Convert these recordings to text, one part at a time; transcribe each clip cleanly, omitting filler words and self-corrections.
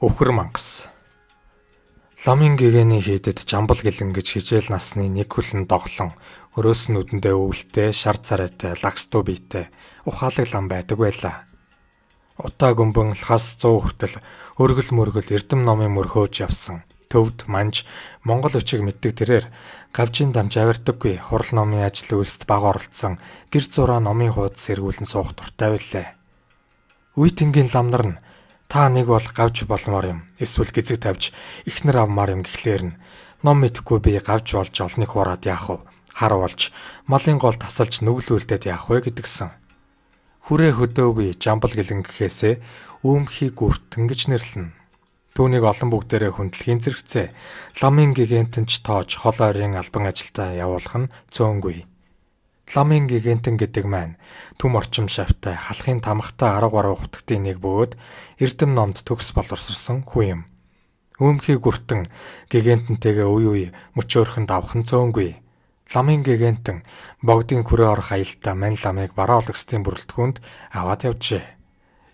Өхөр мангас. Ламын гэгэний хийдэд жамбал гэлэн гэж хижээл насны нэг хөлн доглон өрөөс нь нүдэндээ өвөлтэй, шар царайтай, лагстуу биетэй ухаалаг лам байдаг байлаа. Утаа гүмбэн лхас 100 хүртэл өргөл мөргөл эрдэм номын мөрхөөж явсан. Төвд манж Монгол өчиг мэддэг тэрээр гавжийн дамж авирдаггүй хурал номын ажил үйлсэд бага оролцсон гэр зураа номын хуудас сэргүүлэн суух дуртай байлаа. Үе тэнгийн ламнар нь та нэг бол гавж болмоор юм. Эсвэл гизэг тавьж ихнэр авмаар юм гэхлээр нь ном мэдхгүй би гавж болж олныг хураад яах вэ? Хар болж малын гол тасалж нүглүүлдээд яах вэ гэдгсэн. Хүрээ хөдөөгүй жамбал гэлэн гэхээсээ үүмхий гүртэн гэж нэрлэнэ. Түүнийг олон бүгдээрээ хүндэлхийн зэрэгцээ. Ламын гигантэн ч тоож хол ойрын албан ажилдаа явуулах нь цөөнгүй. Ламын гигантэн гэдэг маань түм орчим шавтай халахын тамхтай 13 хутгтын нэг бөгөөд эрдэм номд төгс боловсрсон хүн юм. Үүмхий гүртэн гигантэнтэйгээ үе үе мөчөөрхөн давх нь цөөнгүй. Ламын гигантэн богдын хүрээ орох аялалтаа мань ламыг бараа олагсдын бүрэлдэхүүнд аваад явжээ.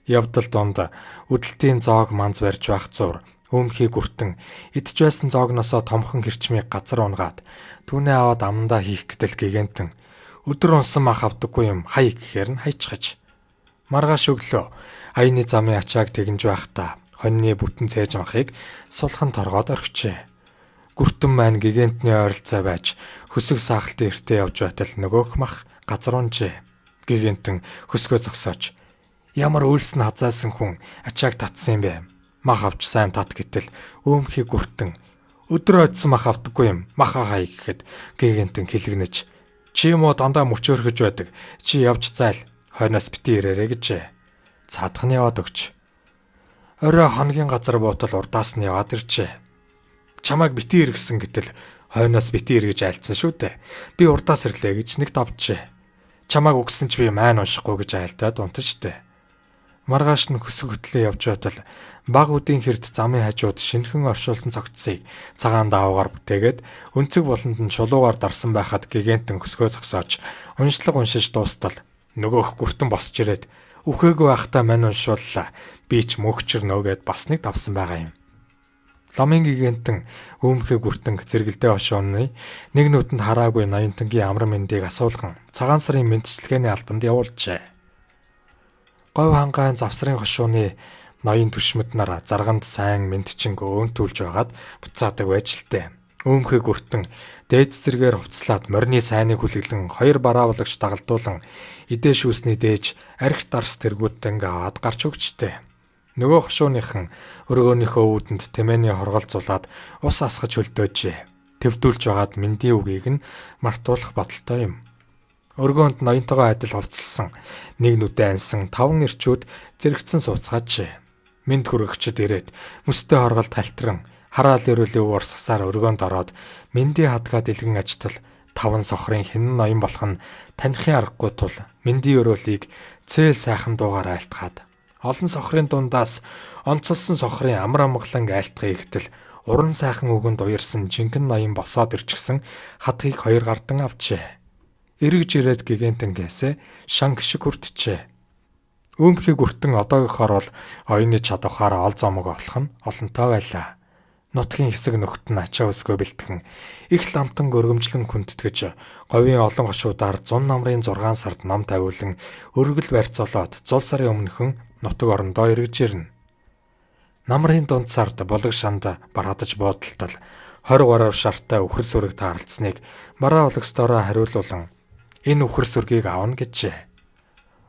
Явдал донд үдэлтийн зоог манз барьж байх зур өмхий гүртэн идж байсан зоогносоо томхон хэрчмийг газар унгаад түүнээ аваад амандаа хийх гэтэл гигантэн өдөр унсан мах авдаггүй юм хай гэхээр нь хайчхаж. Маргааш өглөө аяны замын ачааг тэгнж байхдаа хоньны бүтэн цээж махыг сулхан торгоод орхижээ. Гүртэн маань гигантны ойролцоо байж хөсөг саахалтын эртээ явж байтал нөгөөх мах газар унжээ. Гигантэн хөсгөө зогсоож ямар үйлс нь хазаасан хүн ачааг татсан юм бэ? Мах авч сайн тат гэтэл өөхий гүртэн өдрөө очсон мах авдаггүй юм. Маха хай гэхэд гигантэн хилэгнэж чи юм уу дандаа мөчөөрхөж байдаг. Чи явж зайл. Хойноос бити ирээрэй гэжээ. Цаадах нь яваад өгч. Орой хоногийн газар буутал урдаас нь яваад иржээ. Чамайг бити ир гэсэн гэтэл хойноос бити ир гэж айлцсан шүү дээ. Би урдаас ирлээ гэж нэг давжээ. Чамайг өгсөн ч би маань уншихгүй гэж айлтаад унтажтэй. Маргааш нь хөсөг хөтлөө явж байтал баг үдийн хэрд замын хажууд шинхэн оршуулсан цогцсыг цагаан даавгаар бүтээгээд өнцөг болонд нь чулуугаар дарсан байхад гигантэн хөсгөө зогсоож уншлаг уншиж дуустал нөгөөх гүртэн босч ирээд үхээгүй байхдаа мань уншууллаа. Би ч мөгчөрнөө гэд бас нэг давсан байгаа юм. Ламын гигантэн өмхөө гүртэнг зэрэгэлдээ хошооны нэг нүдэнд хараагүй ноёнтонгийн амран мэндийг асуулган цагаан сарын мэдчилгээний албанд явуулжээ. Говь хангаан завсрын хошууны ноён төшмөд нараа зарганд сайн мэдчинг өөнтүүлж байгаад буцаадаг байж лтэй. Өмхөө гүртэн дээд зэргээр хувцлаад морины сайныг хүлэглэн хоёр бараавлагч дагалдуулан идээ шүүсний дээж арх дарс тэргүүдэн аваад гарч өгчтэй. Нөгөө хошууныхан өргөөнийхөө үүдэнд тэмээний хоргол зулаад ус асгаж хөлдөөжээ. Төвдүүлж байгаад мэндийн үгийг нь мартуулах бодолтой юм. Өргөөнд ноёнтойгоо адил хувцалсан нэг нүдэ ансан 5 эрчүүд зэрэгцэн сууцгаажээ. Мэнд хүрэгчд ирээд мөстэй хорголд халтран хараал өрөөлийн уурсгасаар өргөөнд ороод мэндийн хадгаа дэлгэн ажтал 5 сохрын хинэн ноён болох нь танихын аргагүй тул мэндийн өрөөлийг цээл сайхан дуугаар айлтгаад олон сохрын дундаас онцолсон сохрын амар амгалан айлтгах ихтэл уран сайхан үгэнд уярсан жинхэнэ ноён босоод ирчихсэн хадгийг 2 гардан авчээ. Эргэж ирээд гигантэнгээсээ шанг шиг хүртчээ. Өмхий гүртэн одоогийнхоор бол оюуны чадвараар ол зомог олох нь олонтой байлаа. Нутгийн хэсэг нөхд нь ачаа өсгөө бэлтгэн их ламтан өргөмжлөн хүндэтгэж говийн олон гошуудаар 100 намрын 6 сард ном тавиулан өргөл барьцолоод зул сарын өмнөхөн нутаг орондоо эргэж ирнэ. Намрын дунд сард булаг шанд бараадаж буудалтал 20 шартай үхэр сүрэг тааралцсныг бараа олагстороо хариулуулан энэ үхэр сүргийг аавна гэжээ.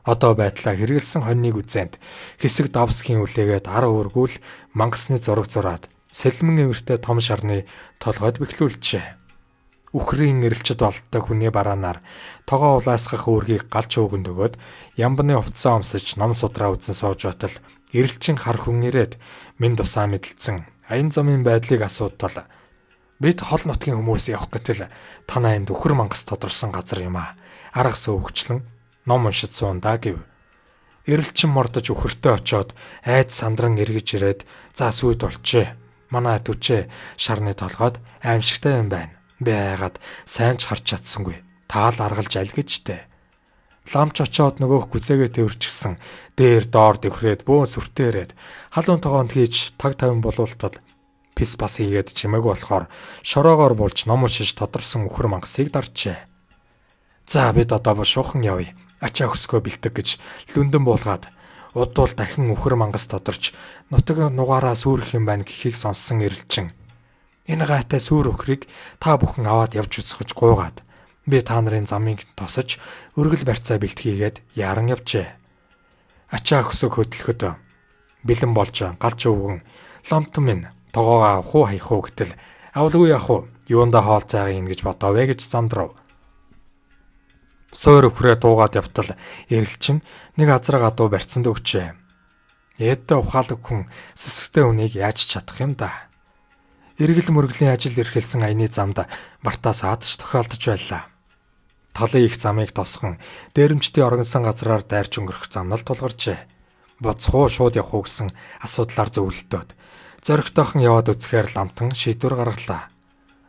Одоо байтлаа хэрэгэлсэн хоньныг үзэнд хэсэг давсхийн үлээгээд ар өргүүл мангасны зураг зураад сэлмэн эвэртэй том шарны толгойд бэхлүүлжээ. Үхрийн эрэлчд болттой хүний бараанаар тогоо улаасгах үүргийг галч өөгөнд өгөөд ямбаны хувцас өмсөж ном судраа үзэн сууж байтал эрэлчин хар хүн ирээд минь тусаа мэдлцэн аян замын байдлыг асуудал бид хол нутгийн хүмүүс явах гэтэл танаа энд өхөр мангас тодорсон газар юм аа. Арга сөөвгчлэн ном уншиж суундаа гэв. Эрэлчин мордож өхөртөө очоод айд сандран эргэж ирээд за сүйд болчээ. Манай түчээ шарны толгойд аимшигтай юм байна. Би айгаад сайн ч харж чадсангүй. Таал аргалж аль гэжтэй. Ламч очоод нөгөөх гүзээгээ тэрвэрчгсэн дээр доор дэвхрээд бөөн сүртээрээд халуун тогоонд хийж таг тавин болуултад пис бас хийгээд чимээг болохоор шороогоор булж ном уншиж тодорсон үхэр мангасыг дарчээ. За бид одоо бушуухан явъя. Ачаа хөсгөө бэлтэг гэж лүндэн буулгаад удвал дахин үхэр мангас тодорч нутаг нугаараа сүрэх юм байна гэхийг сонссон эрэлчин. Энэ гайтай сүр өхрийг та бүхэн аваад явж үзэж гуугаад би та нарын замыг тосож өргөл барьцаа бэлтгийгээд яран явжээ. Ачаа хөсөг хөдлөхөд бэлэн болж галж өвгөн ламтан минь тогоогоо хуу хаях уу гэтэл авалгүй явах уу юунда хоол цайгын гэж бодоовэ гэж зандрав. Суур өхрөө дуугаад явтал эргэлчин нэг азар гадуу барьцанд өгчээ. Ээдтэй ухаалаг хүн сүсгтэй үнийг яаж чадах юм да. Эргэл мөргөлийн ажил эрхэлсэн аяны замд бартаас адч тохиолдож байлаа. Талын их замыг тосгон дээрэмчдийн оргонсон газраар дайрч өнгөрөх замнал тулгарчээ. Боцхоо шууд явах уу гэсэн асуудлаар зөвлөлтөөд зоригтойхон яваад үзэхээр ламтан шийдвэр гаргалаа.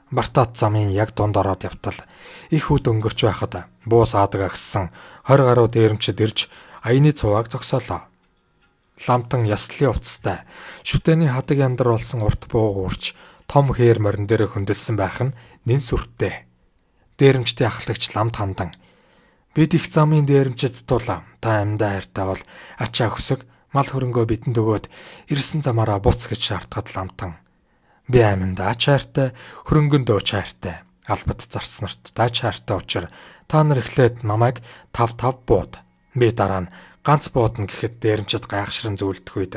Бартаат замын яг дунд ороод явтал их үд өнгөрч байхад буус аадаг агссан 20 гаруй дээрэмчд ирж аяны цувааг зогсоолоо. Ламтан яслын увцастай шүтэний хадаг яндар болсон урт бууг уурч том хээр морин дээр хөндлөсөн байх нь нэн сүртэй. Дээрэмчдийн ахлагч ламд хандан бид их замын дээрэмчд тулаа та амьдаа хайртай бол ачаа хөсөг мал хөрөнгөө бидэнд өгөөд ирсэн замаараа буц гэж шаардахад ламтан би амьдаа хайртай хөрөнгөндөө хайртай албат зарц нарт дач хайртай учраа та нар эхлээд намайг тав бууд би дараа нь ганц буудна гэхэд дээрэмчд гайхшран зөвлөдөх үед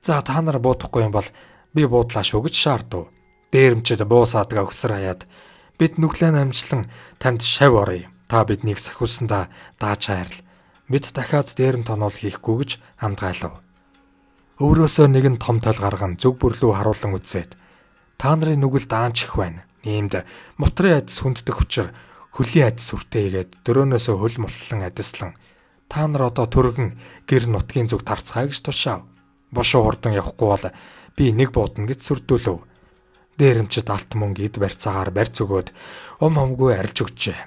за та нар буудахгүй юм бол би буудлаа шүү гэж шаардав. Дээрэмчд буусаадаг өгсөр хаяад бид нүглэн амжилан танд шав оръё. Та биднийг сахиулсандаа дааж хайрл. Бид дахиад дээрэм тонол хийхгүй гэж андгаалав. Өөрөөсөө нэгэн том тал гарган зөв бүрлүү харуулan үзээд та нарын нүгэл даанч их байна. Иймд мотрын адис хүнддэг учраас хөлийн адис үртэйгээд дөрөөнөөсөө хөл мултлан адислан та нар одоо түргэн гэр нутгийн зүг тарцгаа гэж тушаав. Бошоо хурдан явахгүй бол би нэг буудна гэж сүрдүүлв. Дээрэмчд алт мөнгө эд барьцаагаар барьц өгөөд хамгүй арилж өгчээ.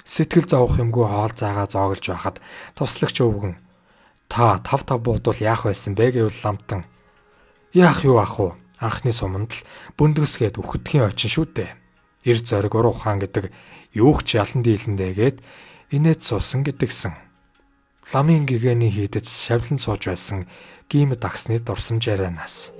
Сэтгэл зовох юмгүй хоол заагаа зооглож байхад туслагч өвгөн та тав буудвал яах байсан бэ гэвэл ламтан яах юу ах уу анхны суманд л бүндгсгээд үхэдхийн очин шүү дээ. Ир зориг уруу хаан гэдэг юух ч ялан дийлэндээгээд инээд суусан гэдгсэн. Ламын гэгэний хийдэд шавлан сууж байсан гимд агсны дурсамж ярианаас.